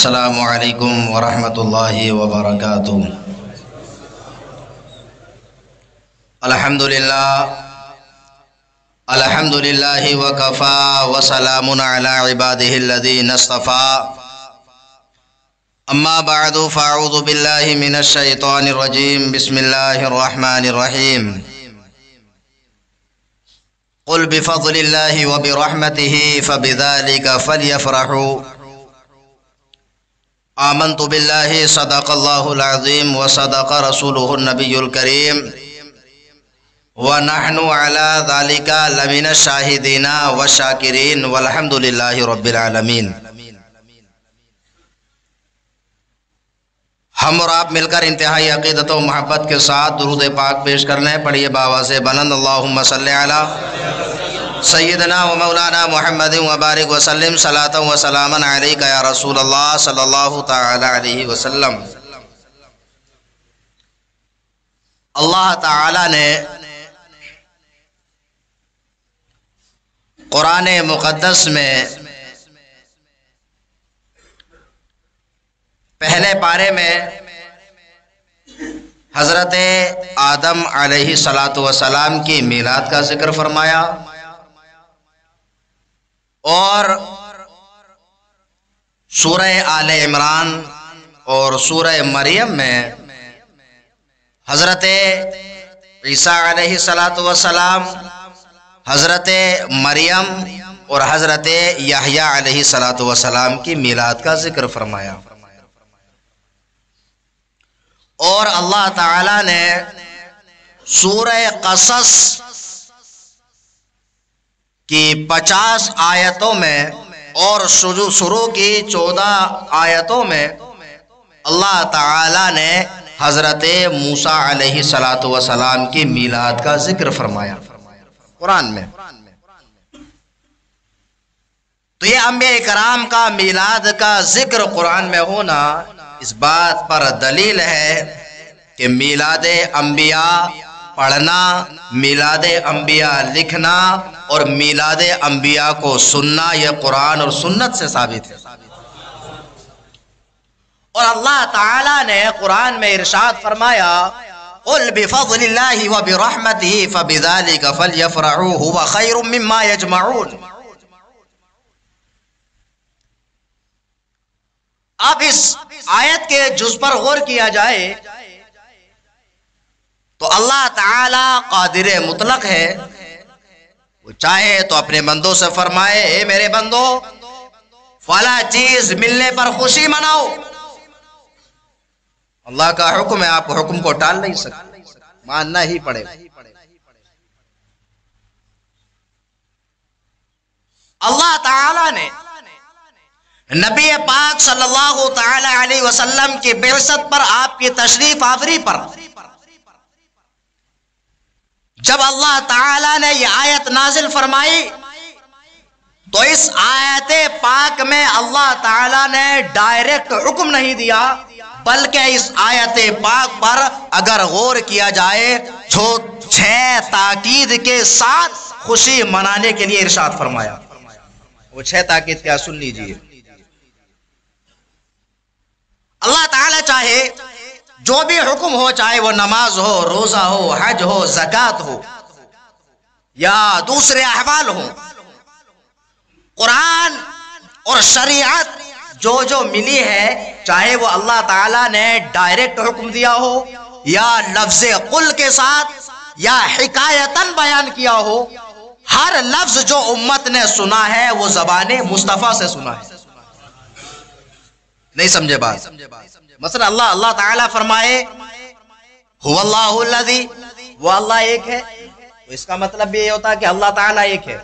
السلام علیکم ورحمۃ اللہ وبرکاتہ۔ الحمد للہ وکفا وسلام علی عبادہ الذین اصطفیٰ، اما بعد فاعوذ باللہ من الشیطان الرجیم، بسم اللہ الرحمن الرحیم۔ قل بفضل اللہ وبرحمتہ فبذلک فلیفرحوا، آمنت باللہ صدق اللہ العظیم وصدق رسولہ النبی الکریم ونحن علی ذلک لمن الشاہدین والشاکرین والحمد للہ رب العالمین۔ ہم اور آپ مل کر انتہائی عقیدت و محبت کے ساتھ درود پاک پیش کر لیں۔ پڑھیے بآواز بلند، اللہم صلی علی سیدنا و مولانا محمد وبارک وسلم صلاۃ و سلاما علیک یا رسول اللہ صلی اللہ تعالی علیہ وسلم۔ اللہ تعالی نے قرآن مقدس میں پہلے پارے میں حضرت آدم علیہ السلام کی میلاد کا ذکر فرمایا، اور سورہ آل عمران اور سورہ مریم میں حضرت عیسیٰ علیہ السلام، حضرت مریم اور حضرت یحییٰ علیہ السلام کی میلاد کا ذکر فرمایا۔ اور اللہ تعالی نے سورہ قصص کی 50 آیتوں میں اور شروع کی 14 آیتوں میں اللہ تعالی نے حضرت موسیٰ علیہ السلام کی میلاد کا ذکر فرمایا قرآن میں۔ تو یہ انبیاء کرام کا میلاد کا ذکر قرآن میں ہونا اس بات پر دلیل ہے کہ میلاد انبیاء پڑھنا، میلاد انبیاء لکھنا اور میلاد انبیاء کو سننا یہ قرآن اور سنت سے ثابت ہے۔ اور اللہ تعالی نے قرآن میں ارشاد فرمایا، قل بفضل اللہ وبرحمتہ فبذلک فلیفرحوا ھو خیر مما یجمعون۔ اب اس آیت کے جز پر غور کیا جائے تو اللہ تعالی قادر مطلق ہے، وہ چاہے تو اپنے بندوں سے فرمائے اے میرے بندو فلاں چیز ملنے پر خوشی مناؤ۔ اللہ کا حکم ہے، آپ حکم کو ٹال نہیں سکتے، ماننا ہی پڑے گا۔ اللہ تعالی نے نبی پاک صلی اللہ تعالی علیہ وسلم کی بعثت پر، آپ کی تشریف آوری پر جب اللہ تعالی نے یہ آیت نازل فرمائی تو اس آیت پاک میں اللہ تعالی نے ڈائریکٹ حکم نہیں دیا، بلکہ اس آیت پاک پر اگر غور کیا جائے تو 6 تاکید کے ساتھ خوشی منانے کے لیے ارشاد فرمایا۔ وہ 6 تاکید کیا سن لیجئے۔ اللہ تعالی چاہے جو بھی حکم ہو، چاہے وہ نماز ہو، روزہ ہو، حج ہو، زکوٰۃ ہو یا دوسرے احوال ہو، قرآن اور شریعت جو ملی ہے، چاہے وہ اللہ تعالیٰ نے ڈائریکٹ حکم دیا ہو یا لفظ قل کے ساتھ یا حکایتاً بیان کیا ہو، ہر لفظ جو امت نے سنا ہے وہ زبان مصطفیٰ سے سنا ہے۔ نہیں سمجھے بات؟ مثلا اللہ تعالیٰ فرمائے هو اللہ الذی، وہ اللہ ایک ہے، تو اس کا مطلب بھی یہ ہوتا ہے کہ اللہ تعالیٰ ایک ہے۔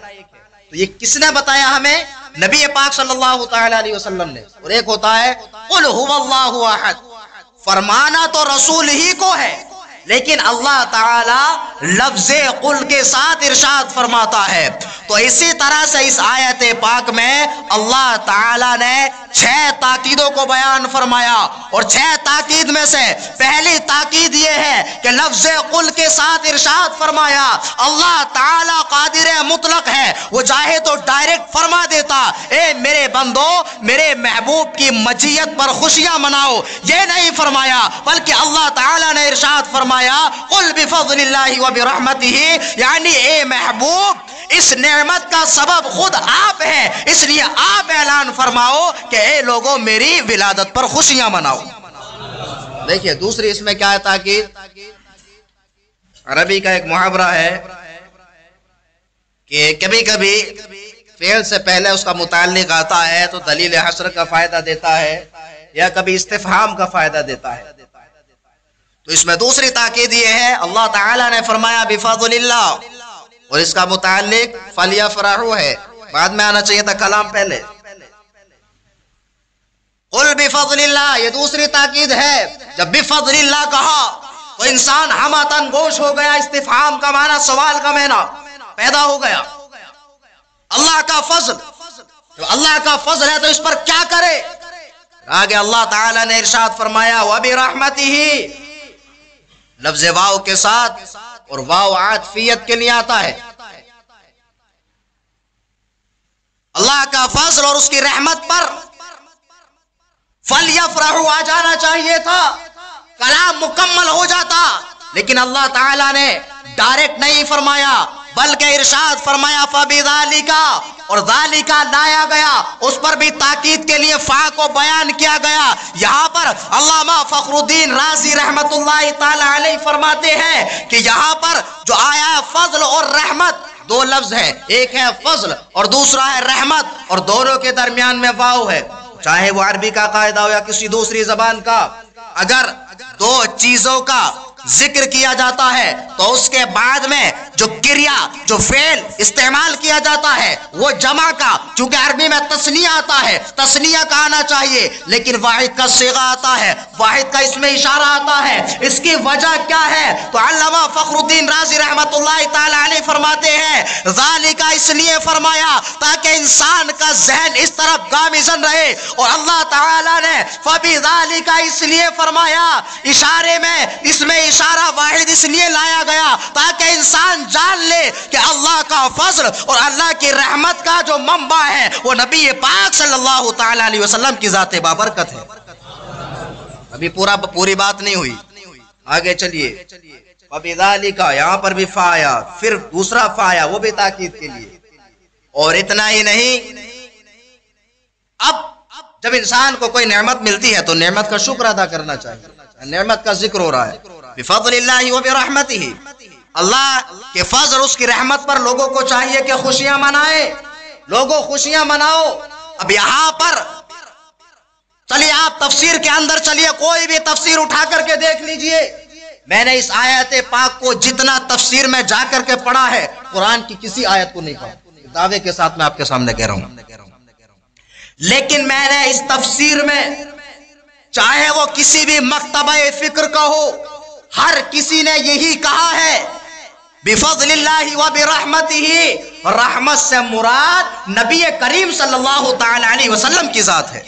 تو یہ کس نے بتایا ہمیں؟ نبی پاک صلی اللہ تعالی علیہ وسلم نے۔ اور ایک ہوتا ہے قل هو اللہ احد، فرمانا تو رسول ہی کو ہے، لیکن اللہ تعالی لفظ قل کے ساتھ ارشاد فرماتا ہے تو اسی طرح سے اس آیت پاک میں اللہ تعالیٰ نے 6 تاکیدوں کو بیان فرمایا، اور 6 تاکید میں سے پہلی تاکید یہ ہے کہ لفظ قل کے ساتھ ارشاد فرمایا اللہ تعالیٰ قادر مطلق ہے، وہ چاہے تو ڈائریکٹ فرما دیتا اے میرے بندو میرے محبوب کی مجیت پر خوشیاں مناؤ، یہ نہیں فرمایا، بلکہ اللہ تعالیٰ نے ارشاد فرمایا قل بفضل اللہ وبرحمتہ، یعنی اے محبوب اس نعمت کا سبب خود آپ ہیں، اس لیے آپ اعلان فرماؤ کہ اے لوگوں میری ولادت پر خوشیاں مناؤ۔ دیکھیے دوسری اس میں کیا ہے تاکید؟ عربی کا ایک محاورہ ہے کہ کبھی کبھی فعل سے پہلے اس کا متعلق آتا ہے تو دلیل حصر کا فائدہ دیتا ہے، یا کبھی استفہام کا فائدہ دیتا ہے۔ تو اس میں دوسری تاکید یہ ہے اللہ تعالیٰ نے فرمایا بفضل اللہ، اور اس کا متعلق فلیفرحوا ہے، بعد میں آنا چاہیے تھا کلام پہلے۔ قل بفضل اللہ یہ دوسری تاکید ہے، جب بفضل اللہ کہا تو انسان ہمتن گوش ہو گیا، استفہام کا معنی سوال کا معنی پیدا ہو گیا۔ اللہ کا فضل، جو اللہ کا فضل ہے تو اس پر کیا کرے؟ آگے اللہ تعالیٰ نے ارشاد فرمایا وَبِرَحْمَتِهِ، لفظ واو کے ساتھ، اور واو عاطفیت کے لیے آتا ہے۔ اللہ کا فضل اور اس کی رحمت پر فَلْيَفْرَحُوا آ جانا چاہیے تھا، کلام مکمل ہو جاتا، لیکن اللہ تعالیٰ نے ڈائریکٹ نہیں فرمایا بلکہ ارشاد فرمایا فَبِذَالِكَ، اور ذالکہ لایا گیا، اس پر بھی تاکید کے لیے فا کو بیان کیا گیا۔ یہاں پر علامہ فخر الدین رازی رحمت اللہ تعالی علیہ فرماتے ہیں کہ یہاں پر جو آیا ہے فضل اور رحمت، 2 لفظ ہیں، ایک ہے فضل اور دوسرا ہے رحمت، اور دونوں کے درمیان میں واو ہے، چاہے وہ عربی کا قاعدہ ہو یا کسی دوسری زبان کا۔ اگر 2 چیزوں کا ذکر کیا جاتا ہے تو اس کے بعد میں جو کریا جو فعل استعمال کیا جاتا ہے وہ جمع کا، چونکہ عربی میں تثنیہ آتا ہے، تثنیہ کا آنا چاہیے، لیکن واحد کا صیغہ آتا ہے، واحد کا اس میں اشارہ آتا ہے۔ اس کی وجہ کیا ہے؟ تو علامہ فخر الدین رازی رحمت اللہ تعالی علیہ فرماتے ہیں ذالکہ اس لیے فرمایا تاکہ انسان کا ذہن اس طرف گامزن رہے، اور اللہ تعالی نے فبذالکہ اس لیے فرمایا، اشارے میں اس میں اشارہ واحد اس لیے لایا گیا تاکہ انسان جان لے کہ اللہ کا فضل اور اللہ کی رحمت کا جو منبع ہے وہ نبی پاک صلی اللہ تعالی علیہ وسلم کی ذات بابرکت ہے۔ ابھی پوری بات نہیں ہوئی، آگے چلیے۔ وَبِذَالِكَ یہاں پر بھی فا آیا، پھر دوسرا فا آیا، وہ بھی تاکید کے لیے۔ اور اتنا ہی نہیں، اب جب انسان کو کوئی نعمت ملتی ہے تو نعمت کا شکر ادا کرنا چاہیے، نعمت کا ذکر ہو رہا ہے بفضل اللہ وبرحمتہ، اللہ کے فضل اور اس کی رحمت پر لوگوں کو چاہیے کہ خوشیاں منائے، لوگوں خوشیاں مناؤ۔ اب یہاں پر چلیے آپ تفسیر کے اندر چلیے، کوئی بھی تفسیر اٹھا کر کے دیکھ لیجئے، میں نے اس آیت پاک کو جتنا تفسیر میں جا کر کے پڑھا ہے قرآن کی کسی آیت کو نہیں پڑھا، دعوے کے ساتھ میں آپ کے سامنے کہہ رہا ہوں، لیکن میں نے اس تفسیر میں چاہے وہ کسی بھی مکتبہ فکر کا ہو، ہر کسی نے یہی کہا ہے بفضل اللہ وبرحمتہ، رحمت سے مراد نبی کریم صلی اللہ تعالی علیہ وسلم کی ذات ہے۔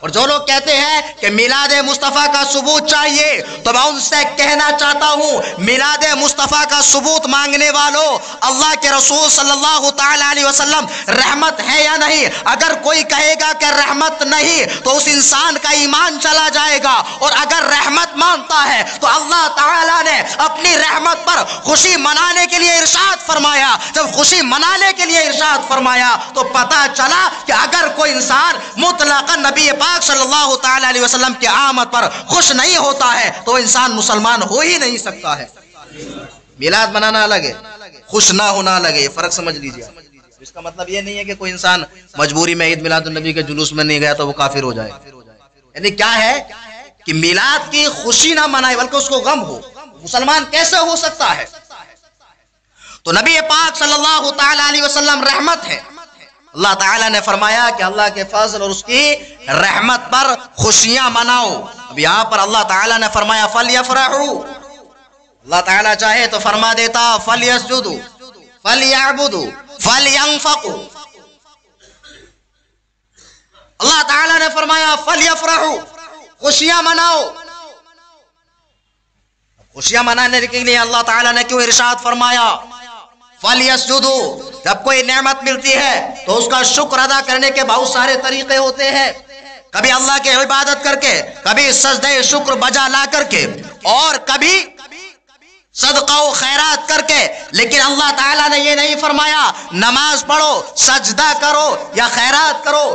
اور جو لوگ کہتے ہیں کہ میلاد مصطفیٰ کا ثبوت چاہیے تو میں ان سے کہنا چاہتا ہوں میلاد مصطفیٰ کا ثبوت مانگنے والوں، اللہ کے رسول صلی اللہ تعالی علیہ وسلم رحمت ہے یا نہیں؟ اگر کوئی کہے گا کہ رحمت نہیں تو اس انسان کا ایمان چلا جائے گا، اور اگر رحمت مانتا ہے تو اللہ تعالی نے اپنی رحمت پر خوشی منانے کے لیے ارشاد فرمایا۔ جب خوشی منانے کے لیے ارشاد فرمایا تو پتہ چلا کہ اگر کوئی انسان مطلقاً نبی پاک صلی اللہ تعالی علیہ وسلم کی آمد پر خوش نہیں ہوتا ہے تو وہ انسان مسلمان ہو ہی نہیں سکتا ہے۔ میلاد منانا الگ ہے، خوش نہ ہونا الگ ہے، یہ فرق سمجھ لیجیے۔ اس کا مطلب یہ نہیں ہے کہ کوئی انسان مجبوری میں عید میلاد النبی کے جلوس میں نہیں گیا تو وہ کافر ہو جائے، یعنی کیا ہے کہ میلاد کی خوشی نہ منائے بلکہ اس کو غم ہو، مسلمان کیسے ہو سکتا ہے؟ تو نبی پاک صلی اللہ تعالی علیہ وسلم رحمت ہے۔ اللہ تعالیٰ نے فرمایا کہ اللہ کے فضل اور اس کی رحمت پر خوشیاں مناؤ۔ اب یہاں پر اللہ تعالیٰ نے فرمایا فَلْيَفْرَحُوا، اللہ تعالیٰ چاہے تو فرما دیتا فَلْيَسْجُدُوا، فَلْيَعْبُدُوا، فَلْيَنْفَقُوا، اللہ تعالیٰ نے فرمایا فَلْيَفْرَحُوا، خوشیاں مناؤ۔ خوشیاں منانے کے لیے اللہ تعالیٰ نے کیوں ارشاد فرمایا فَلْيَسْجُدُوا؟ جب کوئی نعمت ملتی ہے تو اس کا شکر ادا کرنے کے بہت سارے طریقے ہوتے ہیں، کبھی اللہ کی عبادت کر کے، کبھی سجدہ شکر بجا لا کر کے، اور کبھی صدقہ و خیرات کر کے۔ لیکن اللہ تعالیٰ نے یہ نہیں فرمایا نماز پڑھو، سجدہ کرو یا خیرات کرو،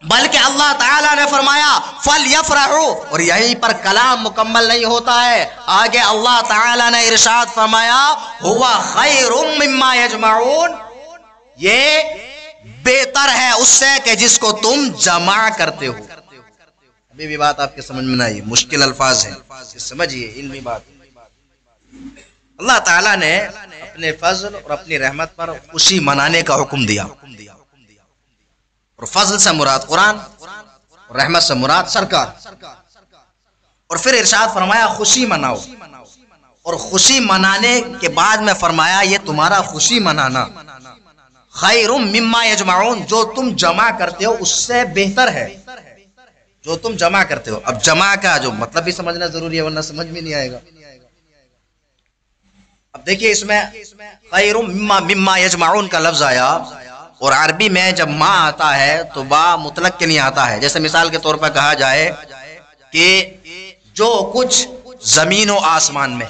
بلکہ اللہ تعالیٰ نے فرمایا فَلْيَفْرَحُوا، اور یہیں پر کلام مکمل نہیں ہوتا ہے، آگے اللہ تعالیٰ نے ارشاد فرمایا هُوَ خَيْرٌ مِّمَّا يَجْمَعُونَ، یہ بہتر ہے اس سے کہ جس کو تم جمع کرتے ہو۔ ابھی بھی بات آپ کے سمجھ میں نہ آئی، مشکل الفاظ ہیں، سمجھیے، علمی بات۔ اللہ تعالیٰ نے اپنے فضل اور اپنی رحمت پر خوشی منانے کا حکم دیا، اور فضل سے مراد قرآن، اور رحمت سے مراد سرکار، اور پھر ارشاد فرمایا خوشی مناؤ، اور خوشی منانے کے بعد میں فرمایا یہ تمہارا خوشی منانا خیر مما یجمعون، جو تم جمع کرتے ہو اس سے بہتر ہے، جو تم جمع کرتے ہو۔ اب جمع کا جو مطلب بھی سمجھنا ضروری ہے، ورنہ سمجھ میں نہیں آئے گا۔ اب دیکھیے اس میں خیر مما یجمعون کا لفظ آیا، اور عربی میں جب ما آتا ہے تو با مطلق کے نہیں آتا ہے۔ جیسے مثال کے طور پر کہا جائے کہ جو کچھ زمین و آسمان میں،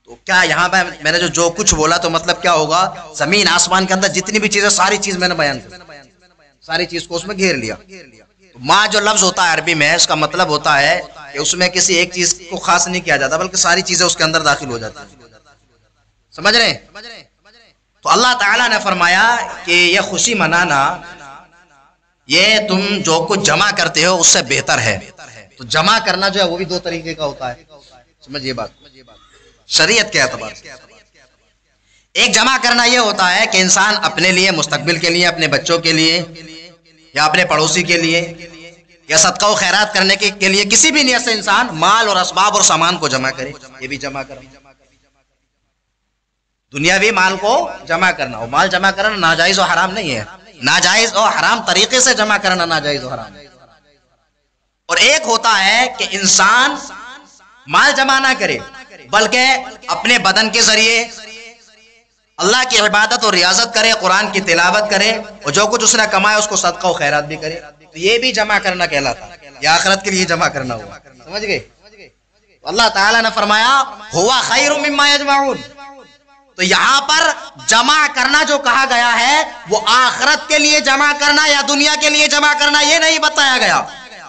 تو کیا یہاں پہ میں نے جو کچھ بولا تو مطلب کیا ہوگا؟ زمین آسمان کے اندر جتنی بھی چیزیں، ساری چیز میں نے بیان کی، ساری چیز کو اس میں گھیر لیا۔ تو ما جو لفظ ہوتا ہے عربی میں، اس کا مطلب ہوتا ہے کہ اس میں کسی ایک چیز کو خاص نہیں کیا جاتا، بلکہ ساری چیزیں اس کے اندر داخل ہو جاتی ہیں۔ سمجھ رہے ہیں؟ تو اللہ تعالیٰ نے فرمایا کہ یہ خوشی منانا، یہ تم جو کچھ جمع کرتے ہو اس سے بہتر ہے۔ تو جمع کرنا جو ہے وہ بھی دو طریقے کا ہوتا ہے، سمجھیے بات، شریعت کے اعتبار سے۔ ایک جمع کرنا یہ ہوتا ہے کہ انسان اپنے لیے، مستقبل کے لیے، اپنے بچوں کے لیے، یا اپنے پڑوسی کے لیے، یا صدقہ و خیرات کرنے کے لیے کسی بھی نیت سے انسان مال اور اسباب اور سامان کو جمع کرے، یہ بھی جمع کرنا۔ دنیاوی مال کو جمع کرنا، اور مال جمع کرنا ناجائز و حرام نہیں ہے، ناجائز اور حرام طریقے سے جمع کرنا ناجائز و حرام ہے۔ اور ایک ہوتا ہے کہ انسان مال جمع نہ کرے، بلکہ اپنے بدن کے ذریعے اللہ کی عبادت اور ریاضت کرے، قرآن کی تلاوت کرے، اور جو کچھ اس نے کمایا اس کو صدقہ و خیرات بھی کرے، تو یہ بھی جمع کرنا کہلاتا ہے، یہ آخرت کے لیے جمع کرنا ہوا۔ سمجھ گئے؟ اللہ تعالیٰ نے فرمایا ہوا خیر مما یجمعون، تو یہاں پر جمع کرنا جو کہا گیا ہے وہ آخرت کے لیے جمع کرنا یا دنیا کے لیے جمع کرنا یہ نہیں بتایا گیا،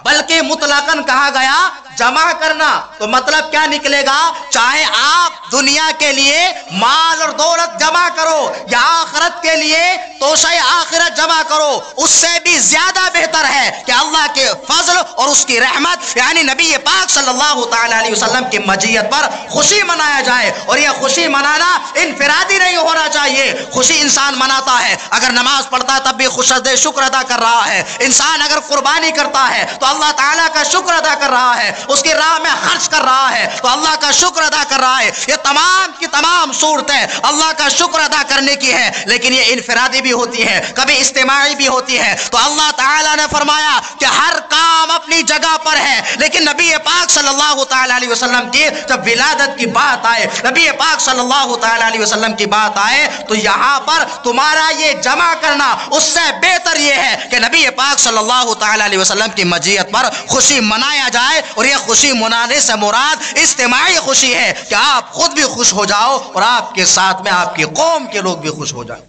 بلکہ مطلقاً کہا گیا جمع کرنا۔ تو مطلب کیا نکلے گا؟ چاہے آپ دنیا کے لیے مال اور دولت جمع کرو یا آخرت کے لیے توشہ آخرت جمع کرو، اس سے بھی زیادہ بہتر ہے کہ اللہ کے فضل اور اس کی رحمت یعنی نبی پاک صلی اللہ تعالی علیہ وسلم کی مجیت پر خوشی منایا جائے۔ اور یہ خوشی منانا انفرادی نہیں ہونا چاہیے، خوشی انسان مناتا ہے، اگر نماز پڑھتا ہے تب بھی خوشدے شکر ادا کر رہا ہے، انسان اگر قربانی کرتا ہے تو اللہ تعالیٰ کا شکر ادا کر رہا ہے، اس کی راہ میں خرچ کر رہا ہے تو اللہ کا شکر ادا کر رہا ہے۔ یہ تمام کی تمام صورتیں اللہ کا شکر ادا کرنے کی ہے، لیکن یہ انفرادی بھی ہوتی ہے، کبھی اجتماعی بھی ہوتی ہے۔ تو اللہ تعالیٰ نے فرمایا کہ ہر کام اپنی جگہ پر ہے، لیکن نبی پاک صلی اللہ تعالی علیہ وسلم کی جب ولادت کی بات آئے، نبی پاک صلی اللہ تعالی علیہ وسلم کی بات آئے، تو یہاں پر تمہارا یہ جمع کرنا اس سے بہتر یہ ہے کہ نبی پاک صلی اللہ تعالی علیہ وسلم کی مجیت پر خوشی منایا جائے۔ اور یہ خوشی منانے سے مراد اجتماعی خوشی ہے کہ آپ خود بھی خوش ہو جاؤ اور آپ کے ساتھ میں آپ کی قوم کے لوگ بھی خوش ہو جائیں۔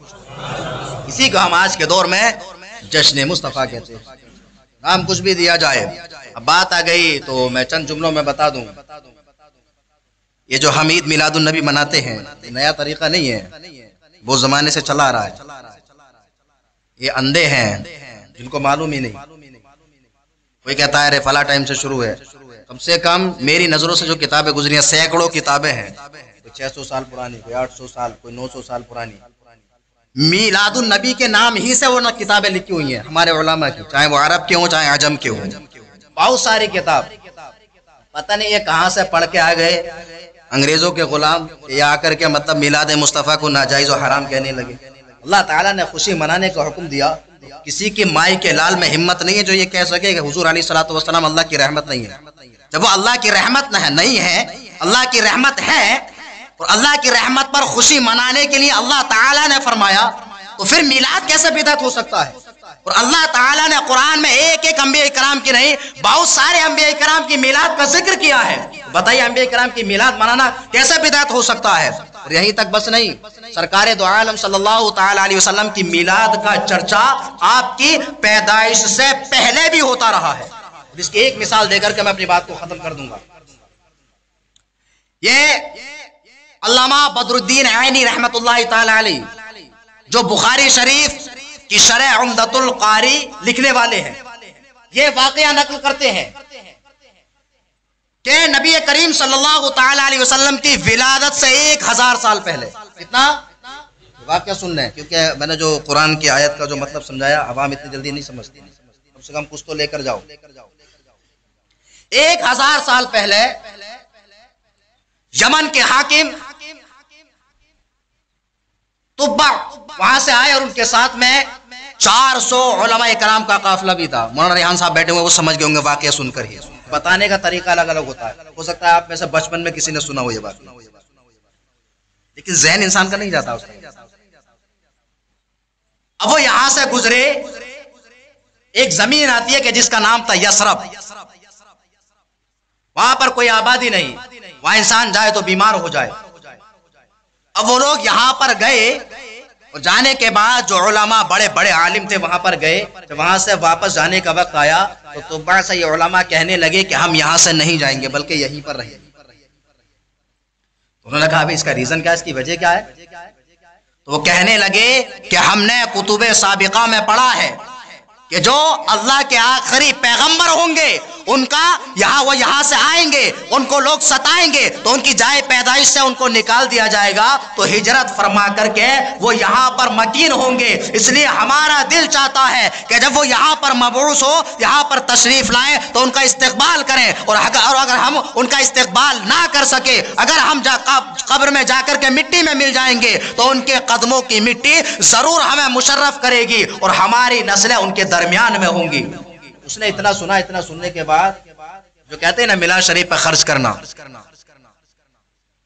اسی کو ہم آج کے دور میں جشن مصطفیٰ کہتے ہیں، نام کچھ بھی دیا جائے۔ اب بات آ گئی تو میں چند جملوں میں بتا دوں، یہ جو ہم عید میلاد النبی مناتے ہیں نیا طریقہ نہیں ہے، وہ زمانے سے چلا آ رہا ہے۔ یہ اندھے ہیں جن کو معلوم ہی نہیں، کوئی کہتا ہے فلاں ٹائم سے شروع ہے، کم سے کم میری نظروں سے جو کتابیں گزری ہیں سینکڑوں کتابیں ہیں، کوئی 600 سال پرانی، کوئی 800 سال، کوئی 900 سال پرانی، میلاد النبی کے نام ہی سے وہ کتابیں لکھی ہوئی ہیں ہمارے علماء کی، چاہے وہ عرب کے ہوں چاہے عجم کے ہوں، بہت ساری کتاب۔ پتہ نہیں یہ کہاں سے پڑھ کے آ گئے انگریزوں کے غلام، یہ آ کر کے مطلب میلاد مصطفیٰ کو ناجائز و حرام کہنے لگے۔ اللہ تعالیٰ نے خوشی منانے کا حکم دیا. کسی کی مائی کے لال میں ہمت نہیں ہے جو یہ کہہ سکے کہ حضور علیہ الصلوۃ والسلام اللہ کی رحمت نہیں ہے. جب وہ اللہ کی رحمت نہیں ہے، اللہ کی رحمت ہے، اور اللہ کی رحمت پر خوشی منانے کے لیے اللہ تعالیٰ نے فرمایا، تو پھر میلاد کیسے بدعت ہو سکتا ہے؟ اور اللہ تعالیٰ نے قرآن میں ایک ایک انبیاء کرام کی نہیں، بہت سارے انبیاء کرام کی میلاد کا ذکر کیا ہے. بتائیے انبیاء کرام کی میلاد منانا کیسے بدعت ہو سکتا ہے؟ اور یہیں تک بس نہیں، سرکار دو عالم صلی اللہ تعالی علیہ وسلم کی میلاد کا چرچا آپ کی پیدائش سے پہلے بھی ہوتا رہا ہے. جس کی ایک مثال دے کر کے میں اپنی بات کو ختم کر دوں گا. یہ علامہ بدر الدین عینی رحمت اللہ تعالی علیہ جو بخاری شریف کی شرح عمدۃ القاری لکھنے والے ہیں، یہ واقعہ نقل کرتے ہیں کہ نبی کریم صلی اللہ تعالی علیہ وسلم کی ولادت سے 1000 سال پہلے. کتنا واقعہ سن رہے ہیں، کیونکہ میں نے جو قرآن کی آیت کا جو مطلب سمجھایا عوام اتنی جلدی نہیں سمجھتی، کم سے کم کچھ تو لے کر جاؤ. 1000 سال پہلے یمن کے حاکم طبع وہاں سے آئے اور ان کے ساتھ میں 400 علماء کرام کا قافلہ بھی تھا. مولانا ریحان صاحب بیٹھے ہوئے، وہ سمجھ گئے ہوں گے واقعہ سن کر ہی. بتانے کا طریقہ الگ الگ ہوتا ہے، ہو سکتا ہے آپ میں سے بچپن میں کسی نے سنا ہو یہ بات، لیکن ذہن انسان کا نہیں جاتا اس کا. اب وہ یہاں سے گزرے، ایک زمین آتی ہے کہ جس کا نام تھا یثرب. وہاں پر کوئی آبادی نہیں، وہاں انسان جائے تو بیمار ہو جائے. اب وہ لوگ یہاں پر گئے اور جانے کے بعد جو علماء بڑے بڑے عالم تھے وہاں پر گئے. جب وہاں سے واپس جانے کا وقت آیا تو طبع سے یہ علماء کہنے لگے کہ ہم یہاں سے نہیں جائیں گے بلکہ یہیں پر رہیں گے. انہوں نے کہا ابھی اس کا ریزن کیا ہے، اس کی وجہ کیا ہے؟ تو وہ کہنے لگے کہ ہم نے کتب سابقہ میں پڑھا ہے کہ جو اللہ کے آخری پیغمبر ہوں گے ان کا وہ یہاں سے آئیں گے، ان کو لوگ ستائیں گے تو ان کی جائے پیدائش سے ان کو نکال دیا جائے گا، تو ہجرت فرما کر کے وہ یہاں پر مکین ہوں گے. اس لیے ہمارا دل چاہتا ہے کہ جب وہ یہاں پر مبعوث ہو، یہاں پر تشریف لائیں تو ان کا استقبال کریں. اور اگر ہم ان کا استقبال نہ کر سکے، اگر ہم قبر میں جا کر کے مٹی میں مل جائیں گے تو ان کے قدموں کی مٹی ضرور ہمیں مشرف کرے گی اور ہماری نسلیں ان کے درمیان میں ہوں گی. اس نے اتنا سنا، اتنا سننے کے بعد جو کہتے ہیں نا میلاد شریف پہ خرچ کرنا،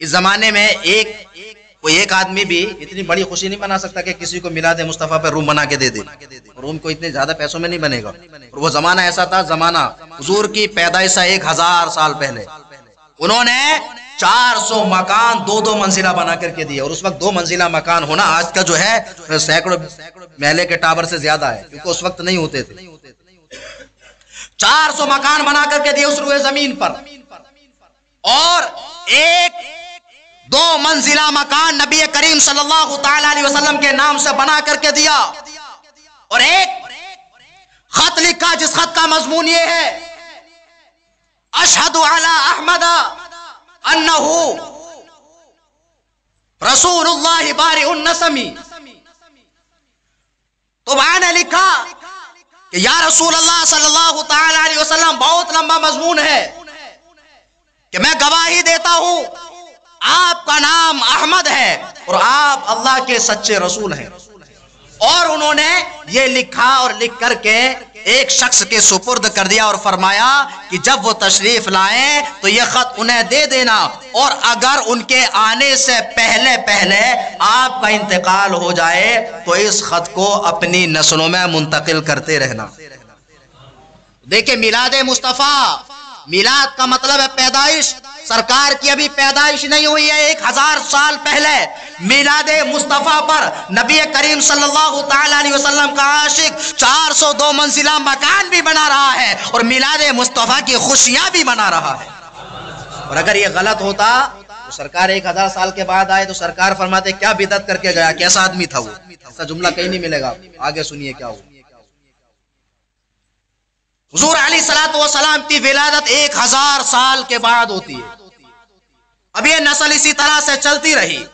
اس زمانے میں ایک آدمی بھی اتنی بڑی خوشی نہیں بنا سکتا کہ کسی کو میلاد مصطفیٰ پہ روم بنا کے دے دے. روم کو اتنے زیادہ پیسوں میں نہیں بنے گا. اور وہ زمانہ ایسا تھا، زمانہ حضور کی پیدائش سے 1000 سال پہلے. انہوں نے 400 مکان 2 منزلہ بنا کر کے دیے. اور اس وقت 2 منزلہ مکان ہونا آج کا جو ہے سینکڑوں محلے کے ٹاور سے زیادہ ہے، کیونکہ اس وقت نہیں ہوتے تھے. 400 مکان بنا کر کے دیے اس روئے زمین پر، اور 2 منزلہ مکان نبی کریم صلی اللہ تعالی علیہ وسلم کے نام سے بنا کر کے دیا. اور ایک خط لکھا جس خط کا مضمون یہ ہے، اشہد علی احمد انہ رسول اللہ بارئ النسم. تو وہاں نے لکھا کہ یا رسول اللہ صلی اللہ تعالی علیہ وسلم، بہت لمبا مضمون ہے کہ میں گواہی دیتا ہوں آپ کا نام احمد ہے اور آپ اللہ کے سچے رسول ہیں. اور انہوں نے یہ لکھا اور لکھ کر کے ایک شخص کے سپرد کر دیا اور فرمایا کہ جب وہ تشریف لائیں تو یہ خط انہیں دے دینا، اور اگر ان کے آنے سے پہلے آپ کا انتقال ہو جائے تو اس خط کو اپنی نسلوں میں منتقل کرتے رہنا. دیکھیں میلاد مصطفیٰ، میلاد کا مطلب ہے پیدائش. سرکار کی ابھی پیدائش نہیں ہوئی ہے، 1000 سال پہلے میلاد مصطفیٰ پر نبی کریم صلی اللہ تعالی علیہ وسلم کا عاشق 402 منزلہ مکان بھی بنا رہا ہے اور میلاد مصطفیٰ کی خوشیاں بھی منا رہا ہے. اور اگر یہ غلط ہوتا تو سرکار 1000 سال کے بعد آئے تو سرکار فرماتے کیا بدعت کر کے گیا، کیسا آدمی تھا وہ. ایسا جملہ کہیں نہیں ملے گا. آگے سنیے کیا ہو. حضور علیہ الصلوۃ والسلام کی ولادت 1000 سال کے بعد ہوتی ہے. اب یہ نسل اسی طرح سے چلتی رہی.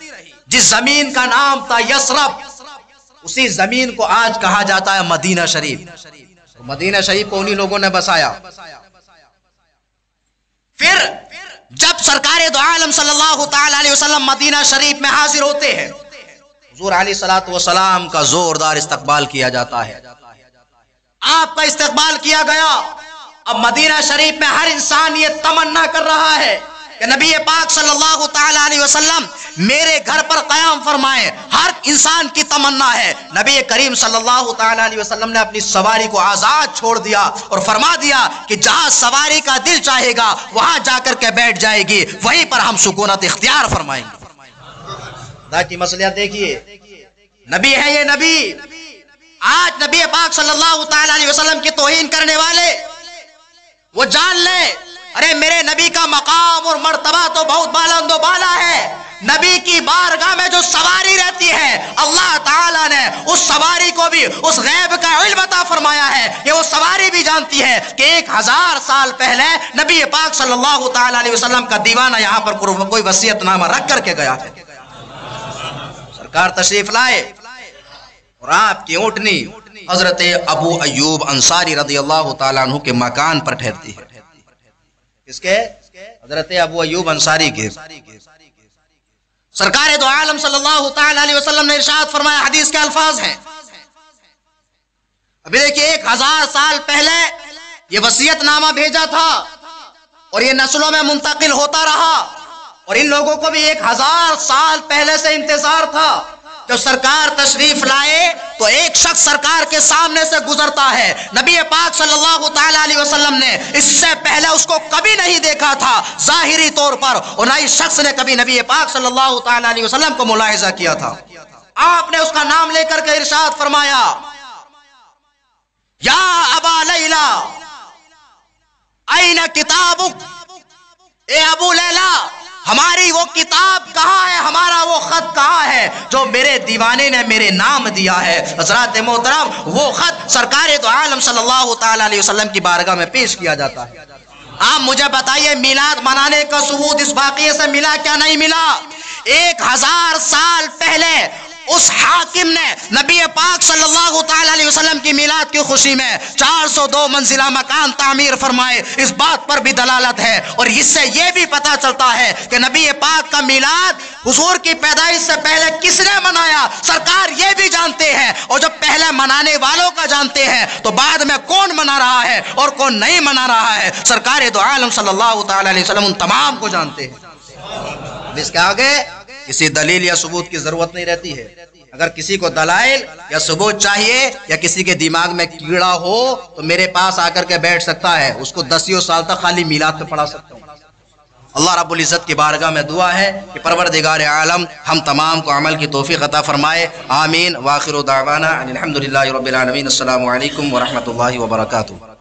جس زمین کا نام تھا یثرب، اسی زمین کو آج کہا جاتا ہے مدینہ شریف. مدینہ شریف کو انہی لوگوں نے بسایا. پھر جب سرکار دو عالم صلی اللہ تعالی علیہ وسلم مدینہ شریف میں حاضر ہوتے ہیں حضور علیہ الصلوۃ والسلام کا زوردار استقبال کیا جاتا ہے، آپ کا استقبال کیا گیا۔ اب مدینہ شریف میں ہر انسان یہ تمنا کر رہا ہے کہ نبی پاک صلی اللہ تعالی علیہ وسلم میرے گھر پر قیام فرمائے، ہر انسان کی تمنا ہے۔ نبی کریم صلی اللہ تعالی علیہ وسلم نے اپنی سواری کو آزاد چھوڑ دیا اور فرما دیا کہ جہاں سواری کا دل چاہے گا وہاں جا کر کے بیٹھ جائے گی، وہیں پر ہم سکونت اختیار فرمائیں گے۔ خدا کی مصلحت دیکھیے، نبی ہے یہ نبی۔ آج نبی پاک صلی اللہ تعالی علیہ وسلم کی توہین کرنے والے وہ جان لے، ارے میرے نبی کا مقام اور مرتبہ تو بہت بلند و بالا ہے۔ نبی کی بارگاہ میں جو سواری رہتی ہے، اللہ تعالیٰ نے اس سواری کو بھی اس غیب کا علم عطا فرمایا ہے کہ وہ سواری بھی جانتی ہے کہ 1000 سال پہلے نبی پاک صلی اللہ تعالی علیہ وسلم کا دیوانہ یہاں پر کوئی وصیت نامہ رکھ کر کے گیا ہے۔ سرکار تشریف لائے اور آپ کی اونٹنی حضرت ابو ایوب انصاری رضی اللہ تعالیٰ عنہ کے مکان پر ٹھہرتی ہے۔ کس کے؟ حضرت ابو ایوب انصاری کے۔ سرکار دو عالم صلی اللہ تعالی علیہ وسلم نے ارشاد فرمایا، حدیث کے الفاظ ہیں، ابھی دیکھیے 1000 سال پہلے یہ وصیت نامہ بھیجا تھا اور یہ نسلوں میں منتقل ہوتا رہا، اور ان لوگوں کو بھی 1000 سال پہلے سے انتظار تھا۔ جب سرکار تشریف لائے تو ایک شخص سرکار کے سامنے سے گزرتا ہے، نبی پاک صلی اللہ تعالی علیہ وسلم نے اس سے پہلے اس کو کبھی نہیں دیکھا تھا ظاہری طور پر، اور نہ اس شخص نے کبھی نبی پاک صلی اللہ تعالی علیہ وسلم کو ملاحظہ کیا تھا۔ آپ نے اس کا نام لے کر کے ارشاد فرمایا، یا ابا لیلا این کتابک، اے ابو لیلا ہماری وہ کتاب کہاں ہے، ہمارا وہ خط کہاں ہے جو میرے دیوانے نے میرے نام دیا ہے۔ حضرات محترم، وہ خط سرکار دو عالم صلی اللہ تعالی علیہ وسلم کی بارگاہ میں پیش کیا جاتا ہے۔ آپ مجھے بتائیے، میلاد منانے کا ثبوت اس واقعے سے ملا کیا نہیں ملا؟ 1000 سال پہلے اس حاکم نے نبی پاک صلی اللہ تعالی علیہ وسلم کی میلاد کی خوشی میں 402 منزلہ مکان تعمیر فرمائے۔ اس بات پر بھی دلالت ہے، اور اس سے یہ بھی پتا چلتا ہے کہ نبی پاک کا میلاد حضور کی پیدائش سے پہلے کس نے منایا، سرکار یہ بھی جانتے ہیں، اور جب پہلے منانے والوں کا جانتے ہیں تو بعد میں کون منا رہا ہے اور کون نہیں منا رہا ہے، سرکار دو عالم صلی اللہ تعالی علیہ وسلم ان تمام کو جانتے ہیں۔ اس کے آگے کسی دلیل یا ثبوت کی ضرورت نہیں رہتی ہے۔ اگر کسی کو دلائل یا ثبوت چاہیے یا کسی کے دماغ میں کیڑا ہو تو میرے پاس آ کر کے بیٹھ سکتا ہے، اس کو 10 سال تک خالی میلاد پہ پڑھا سکتا ہوں۔ اللہ رب العزت کی بارگاہ میں دعا ہے کہ پروردگار عالم ہم تمام کو عمل کی توفیق عطا فرمائے، آمین۔ وآخر دعوانا الحمدللہ رب العالمین۔ السلام علیکم ورحمۃ اللہ وبرکاتہ۔